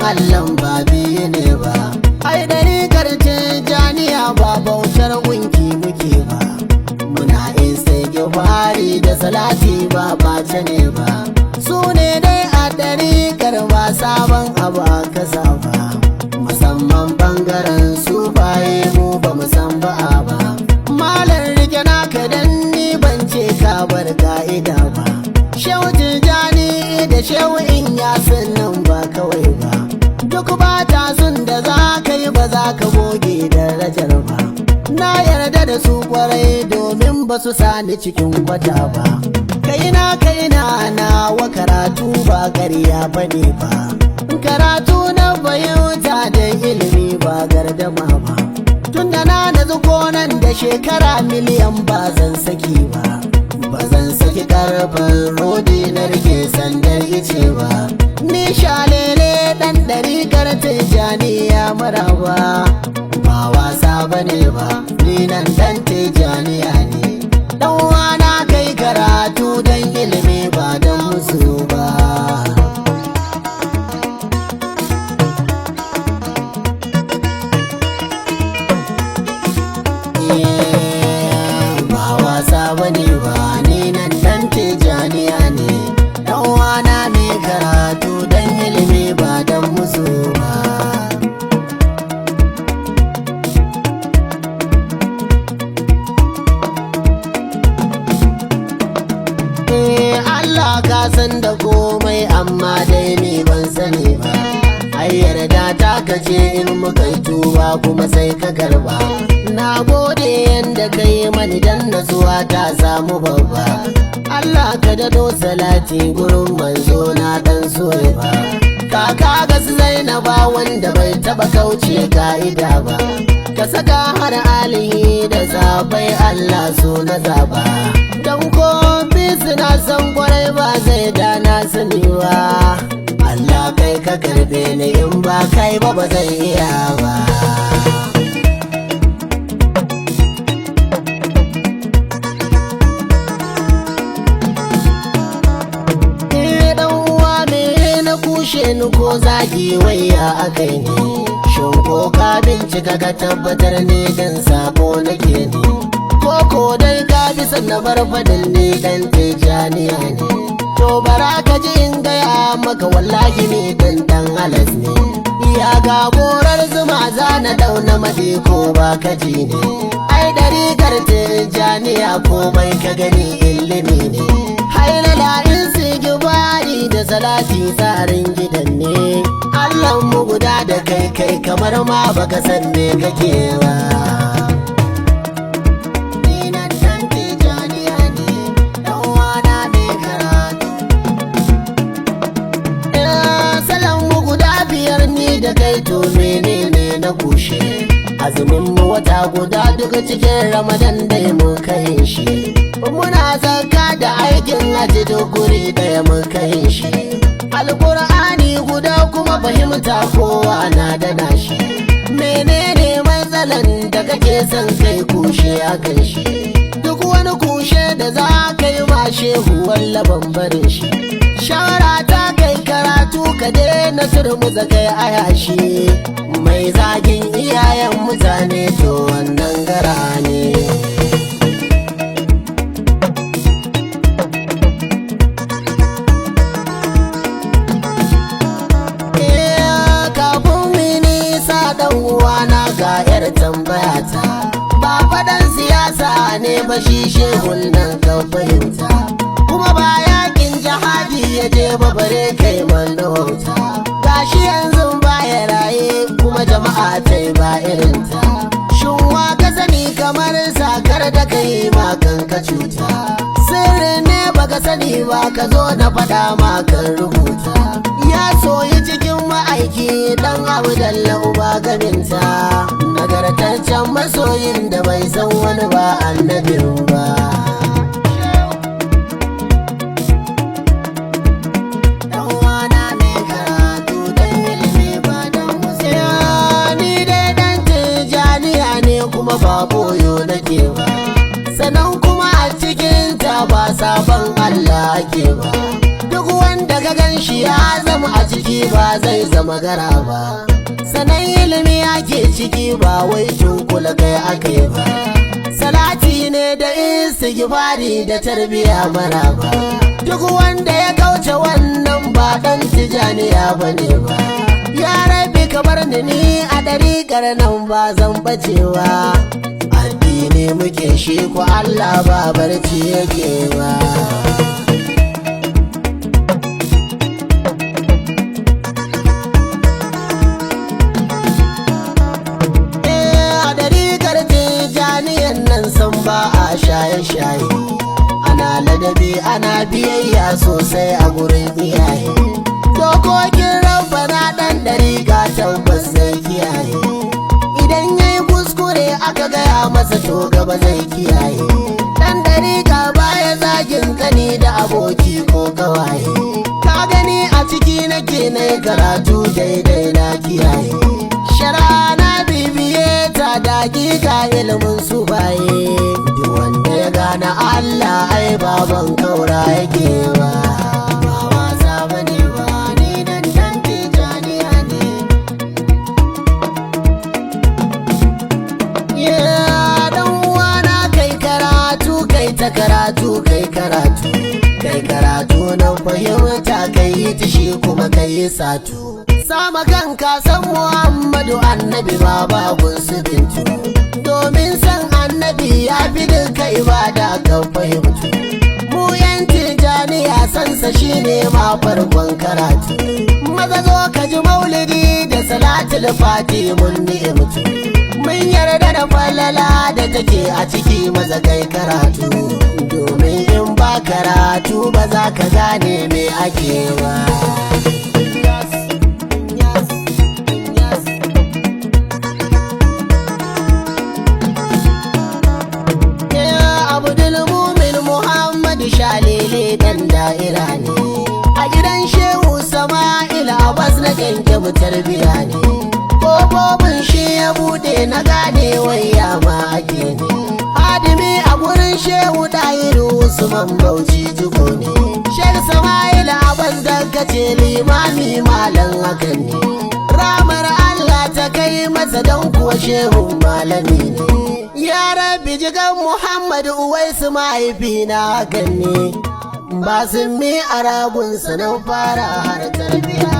Allah ba biyu ne ba. Ai ɗariƙar Tijjaniyya ba bautar gunki muke ba. Muna istighfari da salati ba ɓace ne ba. Su ne dai a ɗariƙar ba sabon abu aka saba. Musamman ɓangaren sufaye mu ba mu san ba'a ba. Malam rike naka dan ni ban ce ka bar ka'ida ba. Shehu Tijjani da Shehu Inyas nan ba kawai ba. Duk ba ta sun da za ka yi ba za ka goge darajar ba. Na yarda da su kwarai domin ba su sani cikin kwata ba. Kaina wa karatu ba ƙarya ba ne ba. Karatu na fahimta da ilimi ba gardama ba. Tunda na nazu nan da shekara miliyan ba zan saki ba. Ba zan saki karfin rodi na rike sandar ice ba. Ni shalele ɗan ɗariƙar Tijjaniyya maraba. Ba wasa bane ba, ni nan ɗan Tijjaniyya ne. Ɗan wana kai karatu don ilimi ba don musu ba. Ba wasa bane ba, ni nan ɗan Tijjaniyya ne. Ɗan wana mai karatu don ilimi ba don musu ba. Allah ka san da komai amma dai ni ban sani ba. Ai yarda ta kace in muka yi tuba kuma sai ka karba. Na gode yanda ka yi mani dan nasuwa ta samu babba. Allah ka dado salati gurin manzo na dan soye ba. Kaka ga su Zainaba wanda bai taba kauce ka'ida ba. Ka saka har alihi da zabai Allah so na zaba. Dan ko suna san kwarai ba zai dana sani ba. Allah kai ka karbe ni in ba kai ba ba zai iya ba. Dan uwa me na kushe ni ko zagi waya akai ne. Shin ko ka bincika ka tabbatar ne dan sabo nake ne. Koko dai ka bi sannan bar fadin ni dan Tijjaniyya ne. To bara ka ji in gaya maka wallahi ni dan halas ne. Ya ga gorar zuma za na dauna madi ko ba ka ji ne. Ai ɗariƙar Tijjaniyya komai ka gani ilimi ne. Hailala in sigibari da salati tsarin gidan ne. Allah mu guda da kai kamar ma baka san me kake ba. Da kai to menene na kushe. Azumin mu wata guda duka cikin Ramadan dai mu kai shi. Muna zakka da aikin haji duk guri daya mu kai shi. Alƙur'ani guda kuma fahimta kowa na da nashi. Menene matsalan da kake son kai kushe akan shi? Duk wani kushe da za ka yi ma shehu walla bambarin shi. Shawara ta kai karatu ka daina turmuza kai a yashi. Mai zagin iyayen mutane to wannan gara ne. Kafin mini sa dan uwana ga yar tambayata. Ba faɗan siyasa ne ba shi shehun nan ka fahimta. Kuma ba yakin jihadi ya je ba bare kai mallauta. Gashi yanzu baya raye kuma jama'a ta ba irinta. Shin wa ka sani kamar sakar da kai ma kanka cuta. Sirrin ne baka sani ba ka zo na faɗa ma kan rubuta. Ya soyi cikin ma'aiki dan abu dalla uba gaminta. Nagartaccen masoyin da bai san wani ba annabin ba. Kuma ba boyo nake ba, sannan kuma a cikin ta ba sabon Allah ke ba. Duk wanda ka gan san shi ya zama a ciki ba zai zama gara ba. Sanan ilimi ake ciki ba wai tunkula kai aka yi ba. Salati ne da istighfari da tarbiya maraba. Duk wanda ya kauce wannan ba dan Tijjaniyya bane ba. Ya Rabbi ka bar ni a dariƙar nan ba zan bacewa. Addini muke shi ko Allah ba barci yake ba. Ba a shaye-shaye, ana ladabi ana biyayya sosai a gurin iyaye. Dokokin rabbana ɗan dariƙa tabbas zai kiyaye. Idan yayi kuskure aka gaya masa to gaba zai kiyaye. Ɗan dariƙa baya zagin kani da aboki ko kawaye. Ka gani a ciki nake na karatu daidai na kiyaye. Shara na bibiye ta dakika ilimin su baye. Duk wanda ya gane Allah ai baban kaura yake ba. Ba wasa bane ba, ni nan Dan Tijjaniyya ne. Dan uwana kai karatu kai ta karatu kai karatu. Kai karatu nan fahimta kai yi tishi kuma kai yi satu. Sama kanka san Muhammadu annabi baba gunsu bintu. Domin san annabi ya fi duka ibada kan fahimtu. Mu yan Tijjaniyya sansa shine ma farkon karatu. Maza zo ka ji maulidi da salatul fati mun ni'imtu. Mun yarda da falala da take a ciki maza kai karatu. Domin in ba karatu ba za ka gane me ake ba. Shalele dan da'ira ne a gidan Shehu Sama'ila Abbas na kyanke mu tarbiya ne. Kofofin shi ya bude na gane waya ma ake ne. Hadimi a gurin Shehu Dahiru Usman Bauchi jigo ne. Shehu Sama'ila Abbas daga ce limami malam hakan ne. Ramar Allah ta kai masa dan kuwa Shehu malami ne. Ya Rabbi jigan Muhammadu Uwaisu mahaifina hakan ne. Ba sun mi a ragunsa nan fara har tarbiya.